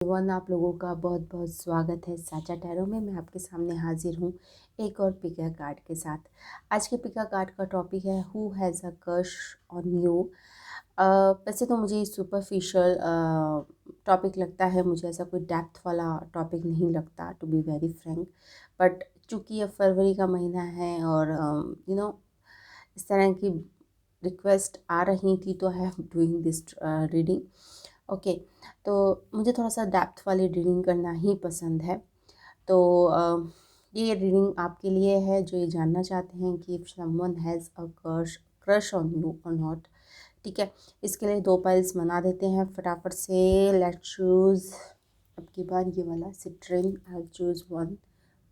One आप लोगों का बहुत बहुत स्वागत है साचा टैरो में। मैं आपके सामने हाजिर हूँ एक और पिका कार्ड के साथ। आज के पिका कार्ड का टॉपिक है who has a crush on you. वैसे तो मुझे सुपरफिशियल टॉपिक लगता है, मुझे ऐसा कोई डेप्थ वाला टॉपिक नहीं लगता, to be very frank. But चूँकि ये फरवरी का महीना है और इस तरह की रिक्वेस्ट आ रही थी तो I am doing this reading. Okay, तो मुझे थोड़ा सा डेप्थ वाली रीडिंग करना ही पसंद है। तो ये रीडिंग आपके लिए है जो ये जानना चाहते हैं कि if someone has a crush on you और नॉट। ठीक है, इसके लिए 2 पाइल्स बना देते हैं फटाफट से। लेट्स चूज़ अब की बार ये वाला citrine. I choose 1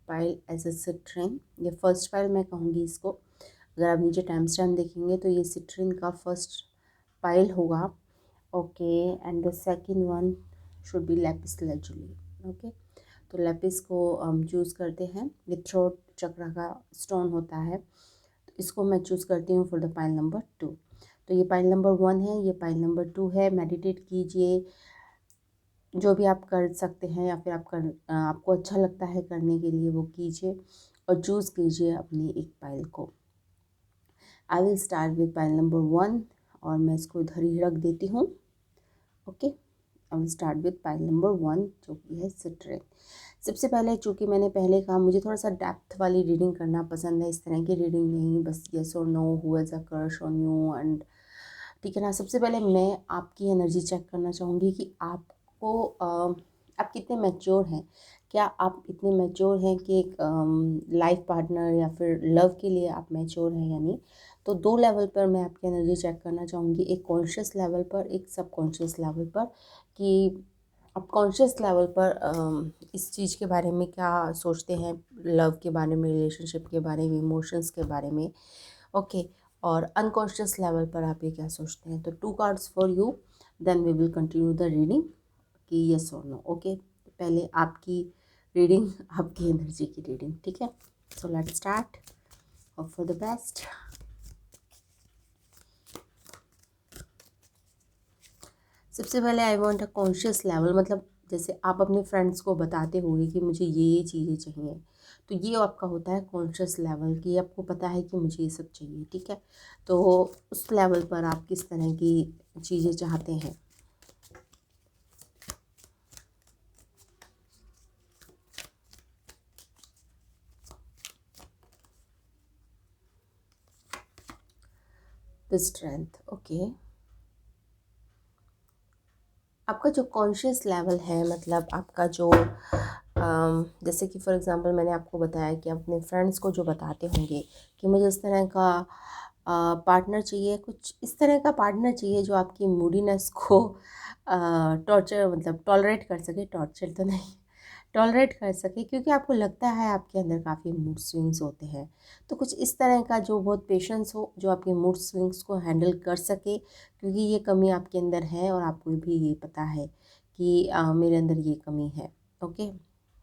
pile as a citrine. ये फर्स्ट पाइल मैं कहूँगी इसको। अगर आप नीचे टाइम स्टैम्प देखेंगे तो ये सिट्रिन का फर्स्ट पाइल होगा। Okay, and the second one should be Lapis lazuli. Okay, तो लैपिस को हम चूज़ करते हैं। ये थ्रोट चक्र का स्टोन होता है, तो इसको मैं चूज़ करती हूँ फॉर द पाइल नंबर 2। तो ये पाइल नंबर 1 है, ये पाइल नंबर 2 है। मेडिटेट कीजिए, जो भी आप कर सकते हैं या फिर आपको अच्छा लगता है करने के लिए वो कीजिए और चूज़ कीजिए अपनी एक पाइल को। I will start with pile number 1 और मैं इसको इधर ही रख देती हूँ। Okay, I will start with pile number 1 जो कि है सिट्रिन। सबसे पहले चूँकि मैंने पहले कहा मुझे थोड़ा सा डेप्थ वाली रीडिंग करना पसंद है, इस तरह की रीडिंग नहीं बस येस और no, who has a crush on you and, ठीक है ना। सबसे पहले मैं आपकी एनर्जी चेक करना चाहूँगी कि आपको आप कितने मैच्योर हैं। क्या आप इतने मैच्योर हैं कि एक लाइफ पार्टनर या फिर लव के लिए आप मैच्योर हैं या नहीं। तो 2 लेवल पर मैं आपकी एनर्जी चेक करना चाहूँगी, एक कॉन्शियस लेवल पर, एक सबकॉन्शियस लेवल पर। कि आप कॉन्शियस लेवल पर इस चीज़ के बारे में क्या सोचते हैं, लव के बारे में, रिलेशनशिप के बारे में, इमोशंस के बारे में। ओके, और अनकॉन्शियस लेवल पर आप ये क्या सोचते हैं। तो 2 cards for you, then we will continue the reading कि यस और नो। ओके, पहले आपकी रीडिंग, आपकी एनर्जी की रीडिंग, ठीक है। So let's start, hope for the best. सबसे पहले I want a conscious level, मतलब जैसे आप अपने फ्रेंड्स को बताते होंगे कि मुझे ये चीज़ें चाहिए, तो ये आपका होता है कॉन्शियस लेवल कि आपको पता है कि मुझे ये सब चाहिए, ठीक है। तो उस लेवल पर आप किस तरह की चीज़ें चाहते हैं। The strength. ओके, आपका जो कॉन्शियस लेवल है, मतलब आपका जो जैसे कि फॉर एग्ज़ाम्पल मैंने आपको बताया कि आप अपने फ्रेंड्स को जो बताते होंगे कि मुझे इस तरह का पार्टनर चाहिए, कुछ इस तरह का पार्टनर चाहिए जो आपकी मूडीनेस को टॉर्चर, मतलब टॉलरेट कर सके, टॉर्चर तो नहीं, टॉलरेट कर सके, क्योंकि आपको लगता है आपके अंदर काफ़ी मूड स्विंग्स होते हैं। तो कुछ इस तरह का जो बहुत पेशेंस हो, जो आपके मूड स्विंग्स को हैंडल कर सके, क्योंकि ये कमी आपके अंदर है और आपको भी ये पता है कि मेरे अंदर ये कमी है। ओके,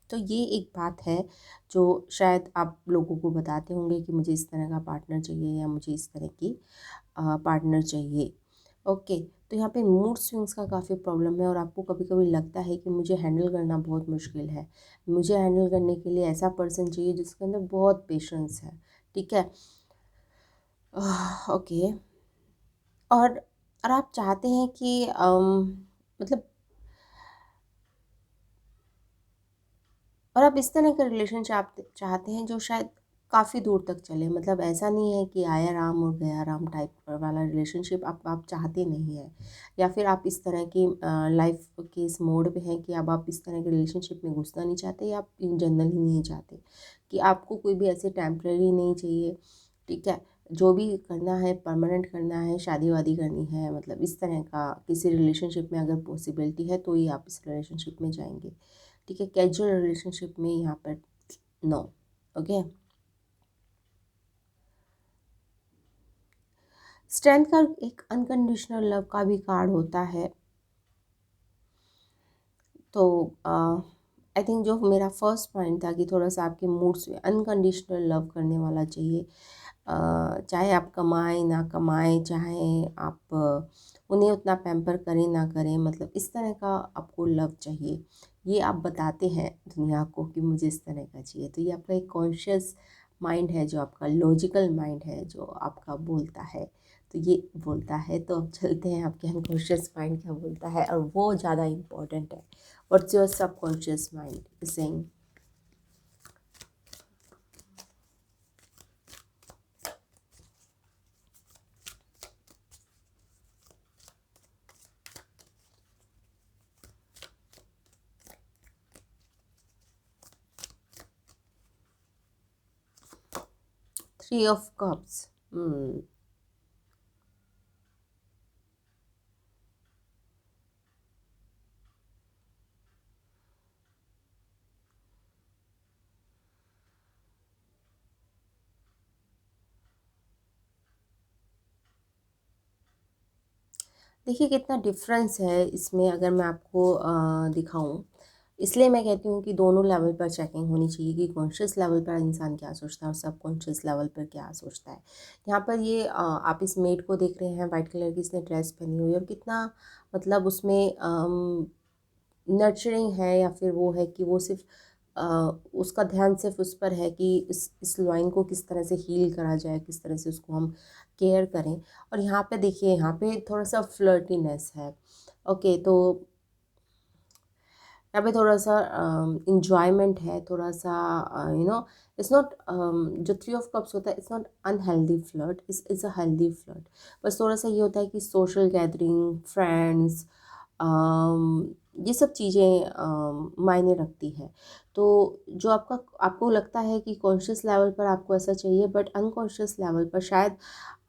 तो ये एक बात है जो शायद आप लोगों को बताते होंगे कि मुझे इस तरह का पार्टनर चाहिए या मुझे इस तरह की पार्टनर चाहिए। ओके, तो यहाँ पे मूड स्विंग्स का काफ़ी प्रॉब्लम है और आपको कभी कभी लगता है कि मुझे हैंडल करना बहुत मुश्किल है। मुझे हैंडल करने के लिए ऐसा पर्सन चाहिए जिसके अंदर बहुत पेशेंस है, ठीक है। ओके, और आप चाहते हैं कि मतलब, और आप इस तरह का रिलेशन चाहते हैं जो शायद काफ़ी दूर तक चले, मतलब ऐसा नहीं है कि आया राम और गया राम टाइप वाला रिलेशनशिप आप चाहते नहीं हैं। या फिर आप इस तरह की लाइफ के इस मोड पे हैं कि अब आप इस तरह के रिलेशनशिप में घुसना नहीं चाहते, या आप इन जनरल ही नहीं चाहते कि आपको कोई भी ऐसे टेम्प्रेरी नहीं चाहिए, ठीक है। जो भी करना है परमानेंट करना है, शादी वादी करनी है, मतलब इस तरह का किसी रिलेशनशिप में अगर पॉसिबिलिटी है तो ही आप इस रिलेशनशिप में जाएंगे, ठीक है। कैजुअल रिलेशनशिप में यहाँ पर नो। ओके, स्ट्रेंथ का एक अनकंडीशनल लव का भी कार्ड होता है। तो आई थिंक जो मेरा फर्स्ट पॉइंट था कि थोड़ा सा आपके मूड्स में अनकंडीशनल लव करने वाला चाहिए। चाहे आप कमाएं ना कमाएं, चाहे आप उन्हें उतना पैम्पर करें ना करें, मतलब इस तरह का आपको लव चाहिए। ये आप बताते हैं दुनिया को कि मुझे इस तरह का चाहिए। तो ये आपका एक कॉन्शियस माइंड है, जो आपका लॉजिकल माइंड है, जो आपका बोलता है। तो ये बोलता है, तो अब चलते हैं आपके अनकॉन्शियस माइंड क्या बोलता है, और वो ज़्यादा इम्पोर्टेंट है। What's your subconscious mind saying? 3 of Cups। देखिए कितना डिफरेंस है इसमें, अगर मैं आपको दिखाऊं। इसलिए मैं कहती हूँ कि दोनों लेवल पर चेकिंग होनी चाहिए कि कॉन्शियस लेवल पर इंसान क्या सोचता है और सबकॉन्शियस लेवल पर क्या सोचता है। यहाँ पर ये आप इस मेड को देख रहे हैं, वाइट कलर की इसने ड्रेस पहनी हुई है, और कितना मतलब उसमें नर्चरिंग है, या फिर वो है कि वो सिर्फ उसका ध्यान सिर्फ उस पर है कि इस लाइन को किस तरह से हील करा जाए, किस तरह से उसको हम केयर करें। और यहाँ पे देखिए, यहाँ पे थोड़ा सा फ्लर्टीनेस है। ओके, तो यहाँ पे थोड़ा सा इंजॉयमेंट है, थोड़ा सा इट्स नॉट जो 3 of Cups होता है, it's not unhealthy flirt, it's a healthy flirt. बस थोड़ा सा ये होता है कि सोशल गैदरिंग, फ्रेंड्स, ये सब चीज़ें मायने रखती है। तो जो आपको लगता है कि कॉन्शियस लेवल पर आपको ऐसा चाहिए, बट अनकॉन्शियस लेवल पर शायद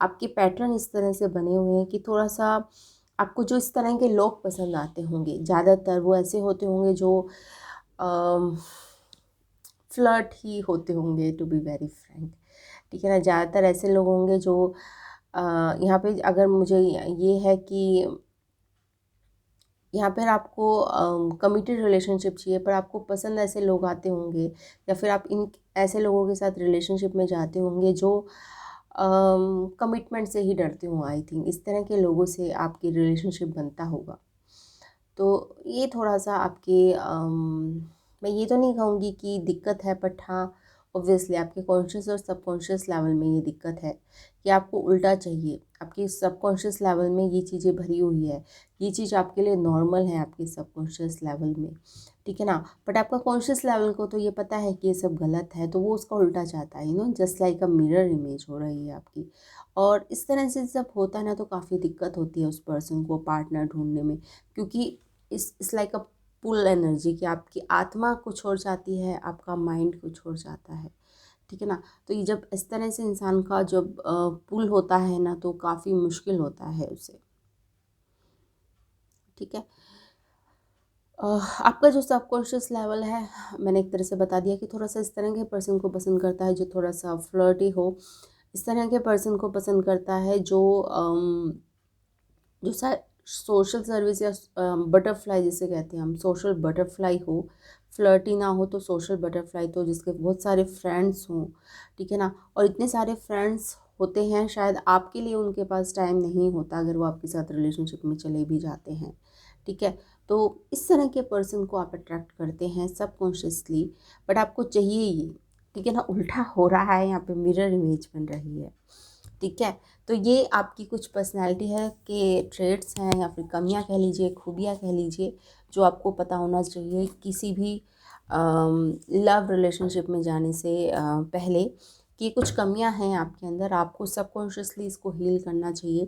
आपके पैटर्न इस तरह से बने हुए हैं कि थोड़ा सा आपको जो इस तरह के लोग पसंद आते होंगे, ज़्यादातर वो ऐसे होते होंगे जो फ्लर्ट ही होते होंगे, टू बी वेरी फ्रैंक। ठीक है ना, ज़्यादातर ऐसे लोग होंगे जो यहाँ पे अगर मुझे ये है कि यहाँ पर आपको कमिटेड रिलेशनशिप चाहिए, पर आपको पसंद ऐसे लोग आते होंगे, या फिर आप इन ऐसे लोगों के साथ रिलेशनशिप में जाते होंगे जो कमिटमेंट से ही डरते हों। आई थिंक इस तरह के लोगों से आपकी रिलेशनशिप बनता होगा। तो ये थोड़ा सा आपके मैं ये तो नहीं कहूँगी कि दिक्कत है, बट हाँ, ऑब्वियसली आपके कॉन्शियस और सबकॉन्शियस लेवल में ये दिक्कत है कि आपको उल्टा चाहिए। आपके सबकॉन्शियस लेवल में ये चीज़ें भरी हुई है, ये चीज़ आपके लिए नॉर्मल है आपके सबकॉन्शियस लेवल में, ठीक है ना। बट आपका कॉन्शियस लेवल को तो ये पता है कि ये सब गलत है, तो वो उसका उल्टा चाहता है, just like a mirror image हो रही है आपकी। और इस तरह से जब होता है ना, तो काफ़ी दिक्कत होती है उस पर्सन को पार्टनर ढूंढने में, क्योंकि इस लाइक अ पुल एनर्जी कि आपकी आत्मा कुछ और जाती है, आपका माइंड कुछ और जाता है, ठीक है ना। तो ये जब इस तरह से इंसान का जब पुल होता है ना, तो काफ़ी मुश्किल होता है उसे, ठीक है। आपका जो सबकॉन्शियस लेवल है, मैंने एक तरह से बता दिया कि थोड़ा सा इस तरह के पर्सन को पसंद करता है जो थोड़ा सा फ्लर्टी हो। इस तरह के पर्सन को पसंद करता है जो जो सोशल सर्विस या बटरफ्लाई जिसे कहते हैं हम, सोशल बटरफ्लाई हो, फ्लर्टी ना हो तो सोशल बटरफ्लाई, तो जिसके बहुत सारे फ्रेंड्स हों, ठीक है ना। और इतने सारे फ्रेंड्स होते हैं, शायद आपके लिए उनके पास टाइम नहीं होता अगर वो आपके साथ रिलेशनशिप में चले भी जाते हैं, ठीक है। तो इस तरह के पर्सन को आप अट्रैक्ट करते हैं सबकॉन्शियसली, बट आपको चाहिए ये, ठीक है ना। उल्टा हो रहा है, यहाँ पे मिरर इमेज बन रही है, ठीक है। तो ये आपकी कुछ पर्सनैलिटी है के ट्रेड्स हैं, या फिर कमियां कह लीजिए, खूबियां कह लीजिए, जो आपको पता होना चाहिए किसी भी लव रिलेशनशिप में जाने से पहले, कि कुछ कमियां हैं आपके अंदर, आपको सबकॉन्शियसली इसको हील करना चाहिए।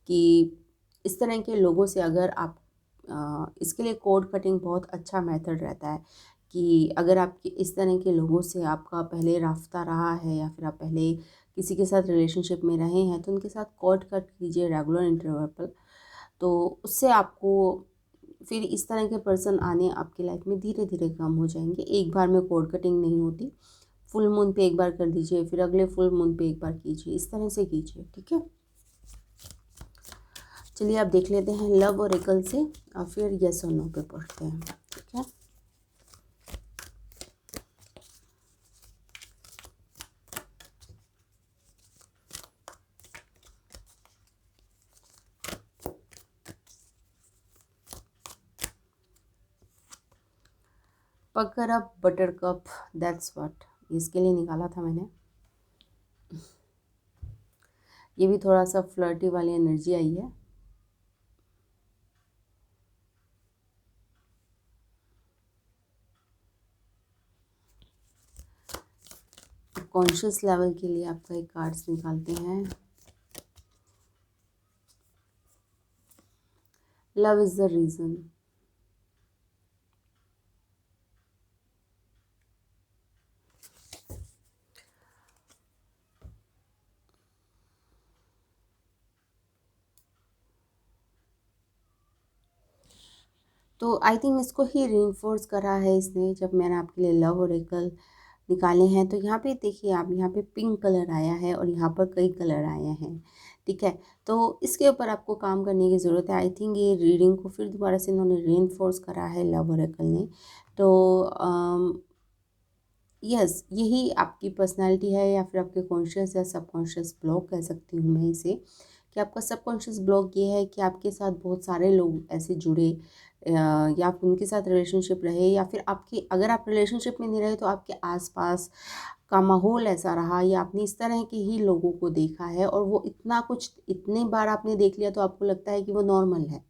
कि इस तरह के लोगों से अगर आप इसके लिए कोड कटिंग बहुत अच्छा मेथड रहता है, कि अगर आपके इस तरह के लोगों से आपका पहले राफ्ता रहा है, या फिर आप पहले किसी के साथ रिलेशनशिप में रहे हैं, तो उनके साथ कॉर्ड कट कीजिए रेगुलर इंटरवल पर। तो उससे आपको फिर इस तरह के पर्सन आने आपकी लाइफ में धीरे धीरे कम हो जाएंगे। एक बार में कॉर्ड कटिंग नहीं होती, फुल मून पे एक बार कर दीजिए, फिर अगले फुल मून पे एक बार कीजिए, इस तरह से कीजिए, ठीक है। चलिए आप देख लेते हैं लव और एकल से, और फिर यस और नो पे पढ़ते हैं, ठीक है। पकड़ up butter cup, that's what, इसके लिए निकाला था मैंने। ये भी थोड़ा सा फ्लर्टी वाली एनर्जी आई है। कॉन्शियस लेवल के लिए आपका एक कार्ड्स निकालते हैं। Love is the reason. तो आई थिंक इसको ही रीइंफोर्स करा है इसने जब मैंने आपके लिए लव ओरेकल निकाले हैं। तो यहाँ पे देखिए आप, यहाँ पे पिंक कलर आया है और यहाँ पर कई कलर आए हैं, ठीक है। तो इसके ऊपर आपको काम करने की ज़रूरत है। आई थिंक ये रीडिंग को फिर दोबारा से इन्होंने रीइंफोर्स करा है लव ओरेकल ने। तो यस, यही आपकी पर्सनैलिटी है या फिर आपके कॉन्शियस या सबकॉन्शियस ब्लॉक कह सकती हूँ मैं इसे, कि आपका सबकॉन्शियस ब्लॉक ये है कि आपके साथ बहुत सारे लोग ऐसे जुड़े या आप उनके साथ रिलेशनशिप रहे, या फिर आपकी, अगर आप रिलेशनशिप में नहीं रहे तो आपके आसपास का माहौल ऐसा रहा, या आपने इस तरह के ही लोगों को देखा है और वो इतना कुछ इतने बार आपने देख लिया तो आपको लगता है कि वो नॉर्मल है,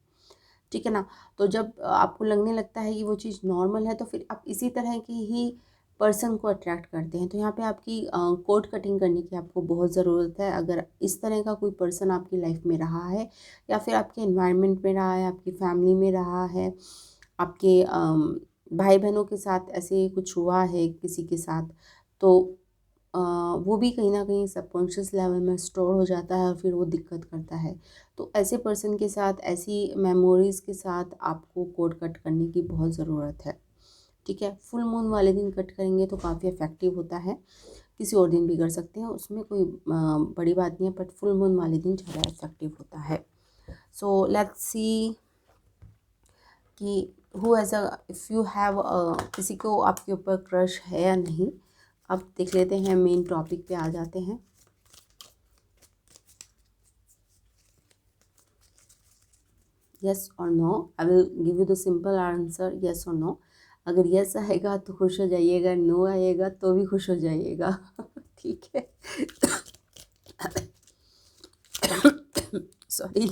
ठीक है ना। तो जब आपको लगने लगता है कि वो चीज़ नॉर्मल है तो फिर आप इसी तरह की ही पर्सन को अट्रैक्ट करते हैं। तो यहाँ पे आपकी कोड कटिंग करने की आपको बहुत ज़रूरत है। अगर इस तरह का कोई पर्सन आपकी लाइफ में रहा है या फिर आपके एनवायरनमेंट में रहा है, आपकी फैमिली में रहा है, आपके भाई बहनों के साथ ऐसे कुछ हुआ है किसी के साथ, तो वो भी कहीं ना कहीं सबकॉन्शियस लेवल में स्टोर हो जाता है और फिर वो दिक्कत करता है। तो ऐसे पर्सन के साथ, ऐसी मेमोरीज़ के साथ आपको कोड कट करने की बहुत ज़रूरत है, ठीक है। फुल मून वाले दिन कट करेंगे तो काफ़ी इफ़ेक्टिव होता है। किसी और दिन भी कर सकते हैं, उसमें कोई बड़ी बात नहीं है, बट फुल मून वाले दिन ज़्यादा इफ़ेक्टिव होता है। सो लेट्स सी कि who as a, if you have किसी को आपके ऊपर क्रश है या नहीं। अब देख लेते हैं, मेन टॉपिक पे आ जाते हैं। यस और no, I will give you the simple answer, yes और नो। अगर यस आएगा तो खुश हो जाइएगा, नो आएगा तो भी खुश हो जाइएगा। ठीक है। सॉरी।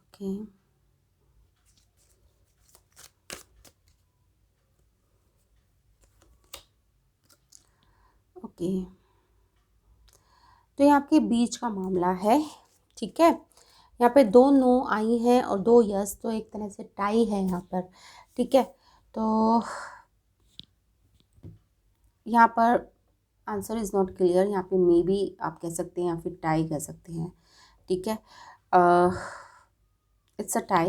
ओके ओके, तो ये आपके बीच का मामला है, ठीक है। यहाँ पे दो नो आई हैं और दो यस, तो एक तरह से टाई है यहाँ पर, ठीक है। तो यहाँ पर आंसर इज़ नॉट क्लियर, यहाँ पे मे बी आप कह सकते हैं या फिर टाई कह सकते हैं, ठीक है। It's a tie,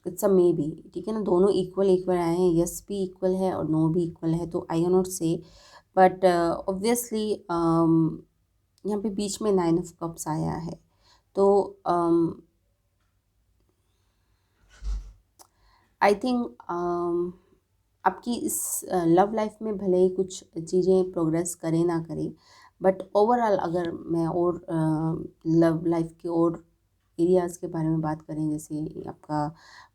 it's a may be, ठीक है ना। दोनों इक्वल इक्वल आए हैं, यस भी इक्वल है और नो भी इक्वल है, तो आई कैन नॉट से, बट ऑब्वियसली यहाँ पे बीच में 9 ऑफ कप्स आया है। तो आई थिंक आपकी इस लव लाइफ में भले ही कुछ चीज़ें प्रोग्रेस करें ना करें, बट ओवरऑल अगर मैं और लव लाइफ के और एरियाज़ के बारे में बात करें, जैसे आपका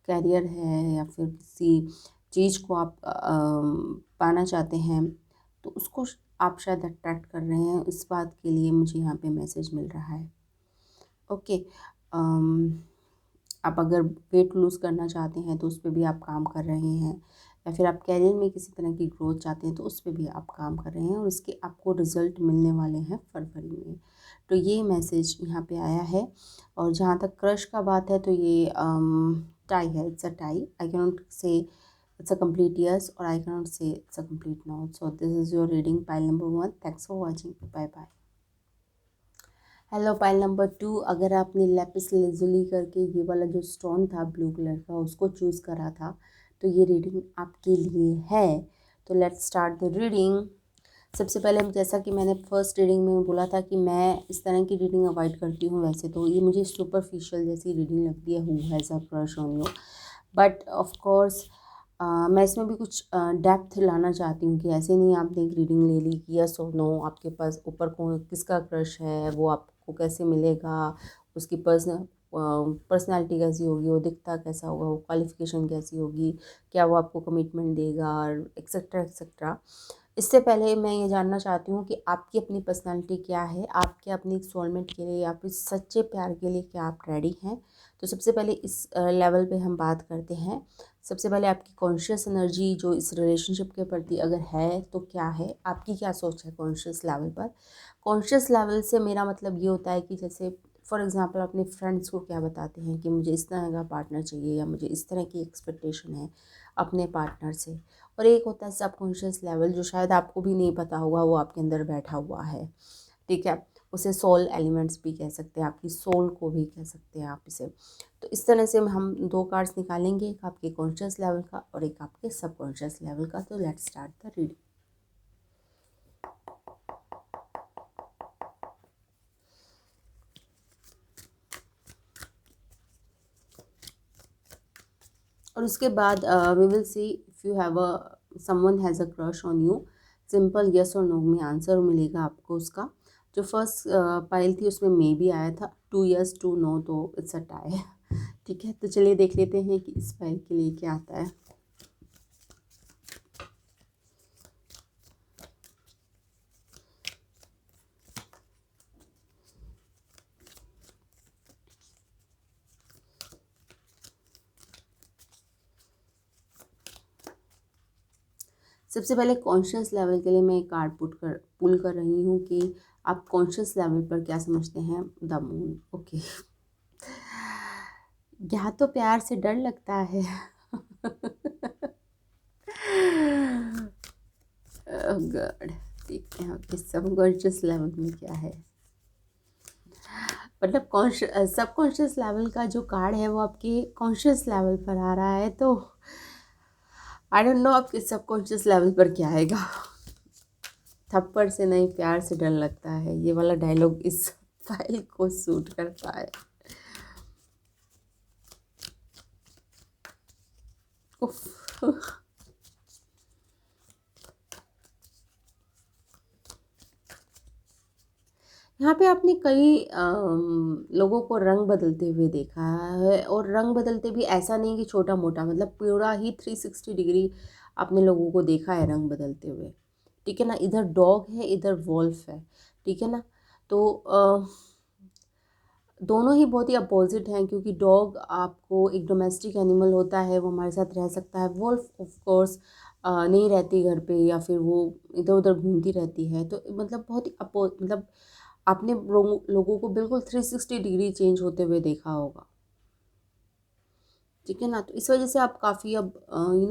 कैरियर है या फिर किसी चीज़ को आप पाना चाहते हैं, तो उसको आप शायद अट्रैक्ट कर रहे हैं, इस बात के लिए मुझे यहाँ पे मैसेज मिल रहा है। ओके, आप अगर वेट लूज़ करना चाहते हैं तो उस पर भी आप काम कर रहे हैं, या फिर आप कैरियर में किसी तरह की ग्रोथ चाहते हैं तो उस पर भी आप काम कर रहे हैं और उसके आपको रिज़ल्ट मिलने वाले हैं फरवरी में। तो ये मैसेज यहाँ पे आया है। और जहाँ तक क्रश का बात है तो ये टाई है, it's a tie. I can not say it's a complete yes और I can not say it's a complete no. So this is your reading pile number 1। Thanks for watching, bye bye. Hello pile number 2, अगर आपने Lapis lazuli करके ये वाला जो stone था blue colour का उसको चूज़ करा था तो ये रीडिंग आपके लिए है। तो लेट्स स्टार्ट द रीडिंग। सबसे पहले जैसा कि मैंने फर्स्ट रीडिंग में बोला था कि मैं इस तरह की रीडिंग अवॉइड करती हूँ, वैसे तो ये मुझे सुपरफिशियल जैसी रीडिंग लगती है, who has a crush on you. But of course मैं इसमें भी कुछ डेप्थ लाना चाहती हूँ कि ऐसे नहीं आपने एक रीडिंग ले ली कि यस और नो, आपके पास ऊपर कौन किसका क्रश है, वो आपको कैसे मिलेगा, उसकी पर्सनालिटी कैसी होगी, वो दिखता कैसा होगा, वो क्वालिफिकेशन कैसी होगी, क्या वो आपको कमिटमेंट देगा, और एक्सेट्रा एक्सेट्रा। इससे पहले मैं ये जानना चाहती हूँ कि आपकी अपनी पर्सनालिटी क्या है, आपके अपने सोलमेट के लिए या फिर सच्चे प्यार के लिए क्या आप रेडी हैं। तो सबसे पहले इस लेवल पे हम बात करते हैं। सबसे पहले आपकी कॉन्शियस एनर्जी जो इस रिलेशनशिप के प्रति अगर है तो क्या है, आपकी क्या सोच है कॉन्शियस लेवल पर। कॉन्शियस लेवल से मेरा मतलब ये होता है कि जैसे फॉर एग्ज़ाम्पल अपने फ्रेंड्स को क्या बताते हैं कि मुझे इस तरह का पार्टनर चाहिए या मुझे इस तरह की एक्सपेक्टेशन है अपने पार्टनर से। और एक होता है सबकॉन्शियस लेवल जो शायद आपको भी नहीं पता होगा, वो आपके अंदर बैठा हुआ है, ठीक है। उसे सोल एलिमेंट्स भी कह सकते हैं, आपकी सोल को भी कह सकते हैं आप इसे। तो इस तरह से हम दो कार्ड्स निकालेंगे, एक आपके कॉन्शियस लेवल का और एक आपके सबकॉन्शियस लेवल का। तो लेट्स स्टार्ट द रीडिंग। और उसके बाद we will see if you have a someone has a crush on you. Simple yes और नो में आंसर मिलेगा आपको उसका। जो फर्स्ट पाइल थी उसमें मे भी आया था, 2 यस 2 नो, तो इट्स अ टाई। ठीक है, तो चलिए देख लेते हैं कि इस पाइल के लिए क्या आता है। सबसे पहले कॉन्शियस लेवल के लिए मैं एक कार्ड पुल कर रही हूँ कि आप कॉन्शियस लेवल पर क्या समझते हैं। The moon, okay. यहाँ तो प्यार से डर लगता है। गॉड, देखते हैं आपके सबकॉन्शियस लेवल में क्या है। मतलब सबकॉन्शियस लेवल का जो कार्ड है वो आपके कॉन्शियस लेवल पर आ रहा है, तो आई डोंट नो आपके सबकॉन्शियस लेवल पर क्या आएगा। थप्पड़ से नहीं प्यार से डर लगता है, ये वाला डायलॉग इस फाइल को सूट करता है। उफ। यहाँ पे आपने कई लोगों को रंग बदलते हुए देखा है, और रंग बदलते भी ऐसा नहीं कि छोटा मोटा, मतलब पूरा ही 360 डिग्री आपने लोगों को देखा है रंग बदलते हुए, ठीक है ना। इधर डॉग है, इधर वॉल्फ है, ठीक है ना। तो दोनों ही बहुत ही अपोजिट हैं, क्योंकि डॉग आपको एक डोमेस्टिक एनिमल होता है, वो हमारे साथ रह सकता है। वॉल्फ ऑफ कोर्स नहीं रहती घर पे, या फिर वो इधर उधर घूमती रहती है। तो मतलब बहुत ही मतलब आपने लोगों को बिल्कुल 360 डिग्री चेंज होते हुए देखा होगा, ठीक है ना। तो इस वजह से आप काफ़ी अब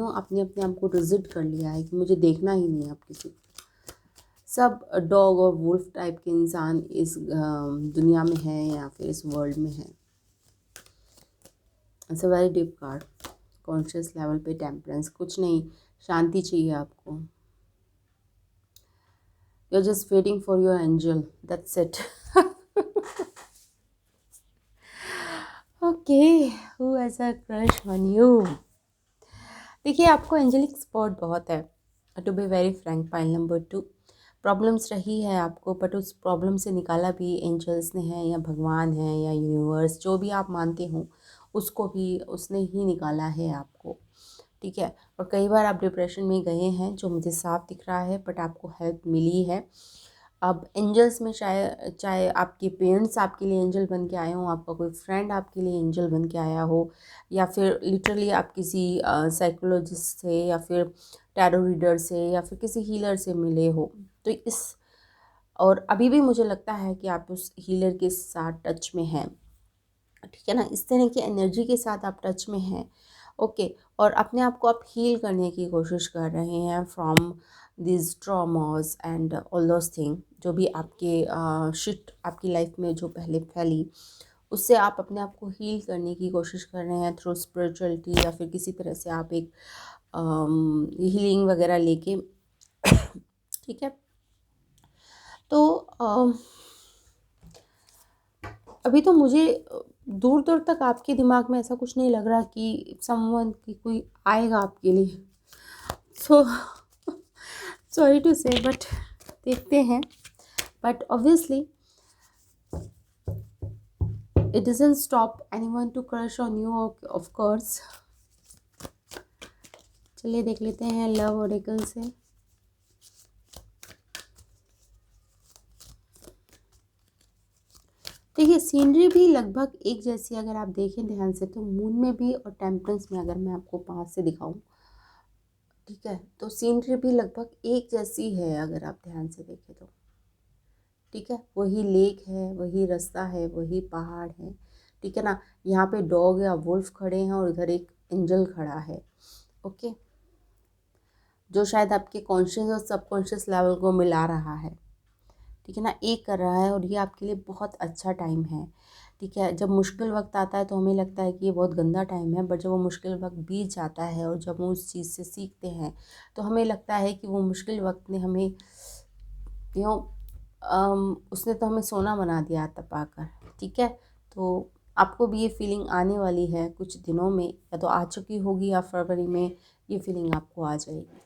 आपने अपने आप को रिजिड कर लिया है कि मुझे देखना ही नहीं है आप किसी को। सब डॉग और वुल्फ टाइप के इंसान इस दुनिया में है या फिर इस वर्ल्ड में है। It's a very deep card. Conscious level पे टेम्परेंस, कुछ नहीं, शांति चाहिए आपको। You are just waiting for your angel, that's it. Okay, who has a crush on you. देखिए, आपको एंजेलिक सपोर्ट बहुत है, to be very frank. Pile number 2, problems रही है आपको, बट उस प्रॉब्लम से निकाला भी एंजल्स ने है, या भगवान है, या यूनिवर्स, जो भी आप मानते हो उसको भी उसने ही निकाला है आपको, ठीक है। और कई बार आप डिप्रेशन में गए हैं, जो मुझे साफ दिख रहा है, बट आपको हेल्प मिली है। अब एंजल्स में शायद चाहे आपके पेरेंट्स आपके लिए एंजल बन के आए हों, आपका कोई फ्रेंड आपके लिए एंजल बन के आया हो, या फिर लिटरली आप किसी साइकोलॉजिस्ट से या फिर टैरो रीडर से या फिर किसी हीलर से मिले हो। तो इस और अभी भी मुझे लगता है कि आप उस हीलर के साथ टच में हैं, ठीक है ना। इस तरह की एनर्जी के साथ आप टच में हैं, ओके। और अपने आप को आप हील करने की कोशिश कर रहे हैं from this traumas and all those thing, जो भी आपके शिट आपकी लाइफ में जो पहले फैली, उससे आप अपने आप को हील करने की कोशिश कर रहे हैं थ्रू स्पिरिचुअलिटी, या फिर किसी तरह से आप एक हीलिंग वगैरह लेके, ठीक है। तो अभी तो मुझे दूर दूर तक आपके दिमाग में ऐसा कुछ नहीं लग रहा कि समवन की कोई आएगा आपके लिए। सो सॉरी टू से, बट देखते हैं। But obviously it doesn't stop anyone to crush on you, of course. चलिए देख लेते हैं लव ओरेकल से। देखिए सीनरी भी लगभग एक जैसी अगर आप देखें ध्यान से, तो मून में भी और टेम्परेंस में अगर मैं आपको पास से दिखाऊं, ठीक है, तो सीनरी भी लगभग एक जैसी है अगर आप ध्यान से देखें तो। ठीक है, वही लेक है, वही रास्ता है, वही पहाड़ है, ठीक है ना। यहाँ पे डॉग या वुल्फ खड़े हैं और इधर एक एंजल खड़ा है। ओके, जो शायद आपके कॉन्शियस और सबकॉन्शियस लेवल को मिला रहा है, ठीक है ना, एक कर रहा है। और ये आपके लिए बहुत अच्छा टाइम है। ठीक है, जब मुश्किल वक्त आता है तो हमें लगता है कि ये बहुत गंदा टाइम है, बट जब वो मुश्किल वक्त बीत जाता है और जब हम उस चीज़ से सीखते हैं तो हमें लगता है कि वो मुश्किल वक्त ने हमें उसने तो हमें सोना बना दिया तपा कर। ठीक है, तो आपको भी ये फीलिंग आने वाली है कुछ दिनों में, या तो आ चुकी होगी या फरवरी में ये फीलिंग आपको आ जाएगी।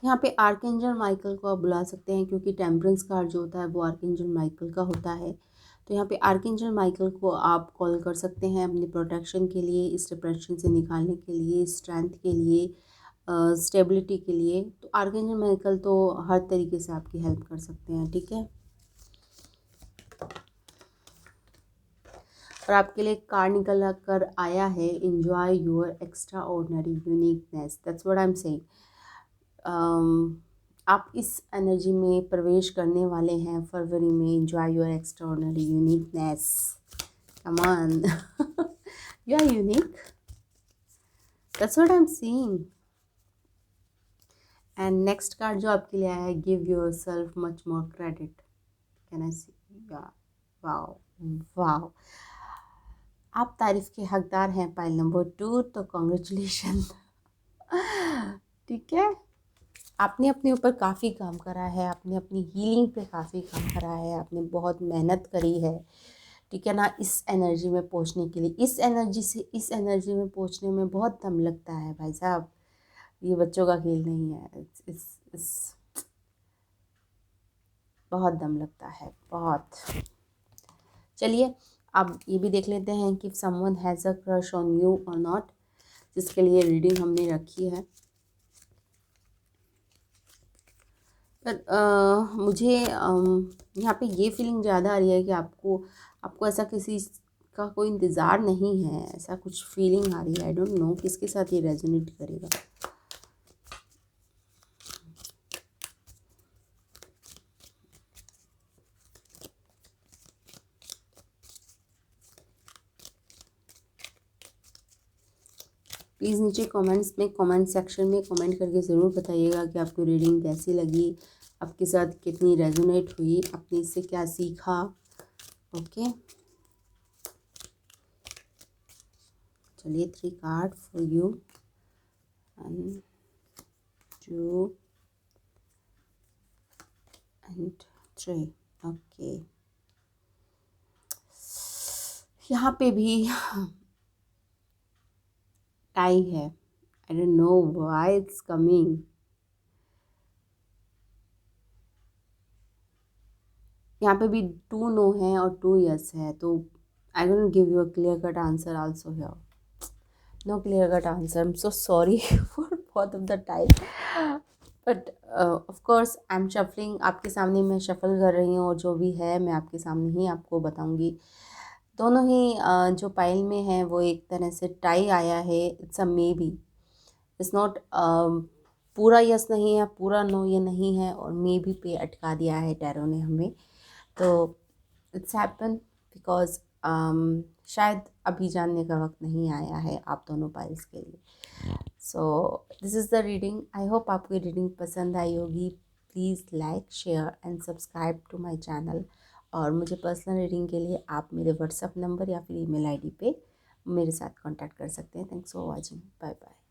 यहाँ पे आर्कएंजल माइकल को आप बुला सकते हैं, क्योंकि टेम्परेंस कार्ड जो होता है वो आर्कएंजल माइकल का होता है। तो यहाँ पे आर्कएंजल माइकल को आप कॉल कर सकते हैं अपनी प्रोटेक्शन के लिए, इस डिप्रेशन से निकालने के लिए, स्ट्रेंथ के लिए, स्टेबिलिटी के लिए। तो आर्कएंजल माइकल तो हर तरीके से आपकी हेल्प कर सकते हैं। ठीक है, और आपके लिए कार्ड निकल कर आया है enjoy your extraordinary uniqueness. That's what I am saying. आप इस एनर्जी में प्रवेश करने वाले हैं फरवरी में। Enjoy your extraordinary uniqueness, come on. You are unique, that's what I am seeing. And next card जो आपके लिए आया है, give yourself much more credit. Can I see? Wow, wow, आप तारीफ के हकदार हैं पाइल नंबर 2, तो कॉन्ग्रेचुलेशन। ठीक है, आपने अपने ऊपर काफ़ी काम करा है, आपने अपनी हीलिंग पे काफ़ी काम करा है, आपने बहुत मेहनत करी है। ठीक है ना, इस एनर्जी में पहुंचने के लिए, इस एनर्जी से इस एनर्जी में पहुंचने में बहुत दम लगता है भाई साहब। ये बच्चों का खेल नहीं है। इस बहुत दम लगता है, बहुत। चलिए अब ये भी देख लेते हैं कि someone has a crush on you और नॉट, जिसके लिए रीडिंग हमने रखी है। पर मुझे यहाँ पे ये फीलिंग ज़्यादा आ रही है कि आपको आपको ऐसा किसी का कोई इंतज़ार नहीं है, ऐसा कुछ फीलिंग आ रही है। आई डोंट नो किसके साथ ये रेजोनेट करेगा। प्लीज़ नीचे कमेंट्स में, कमेंट सेक्शन में कमेंट करके ज़रूर बताइएगा कि आपको रीडिंग कैसी लगी, आपके साथ कितनी रेजोनेट हुई, आपने इससे क्या सीखा। ओके, चलिए 3 card for you, 1 2 and 3। Okay, यहाँ पे भी टाई है। I don't know why it's coming. यहाँ पे भी 2 नो है और 2 यस है, तो I don't give you a clear cut answer also here. No clear cut answer, I am so sorry for both of the time. But of course I am shuffling, आपके सामने मैं shuffle कर रही हूँ और जो भी है मैं आपके सामने ही आपको बताऊँगी। दोनों ही जो पाइल में है वो एक तरह से टाई आया है। It's a may be, it's not पूरा यस नहीं है, पूरा नो ये नहीं है, और मे बी पे अटका दिया है टैरो ने हमें। तो इट्स हैपन बिकॉज शायद अभी जानने का वक्त नहीं आया है आप दोनों पाइल्स के लिए। So this is the reading. I hope आपको रीडिंग पसंद आई होगी। Please like, share and subscribe to my channel. और मुझे पर्सनल रीडिंग के लिए आप मेरे व्हाट्सअप नंबर या फिर ईमेल आईडी पे मेरे साथ कांटेक्ट कर सकते हैं। Thanks for watching. Bye bye.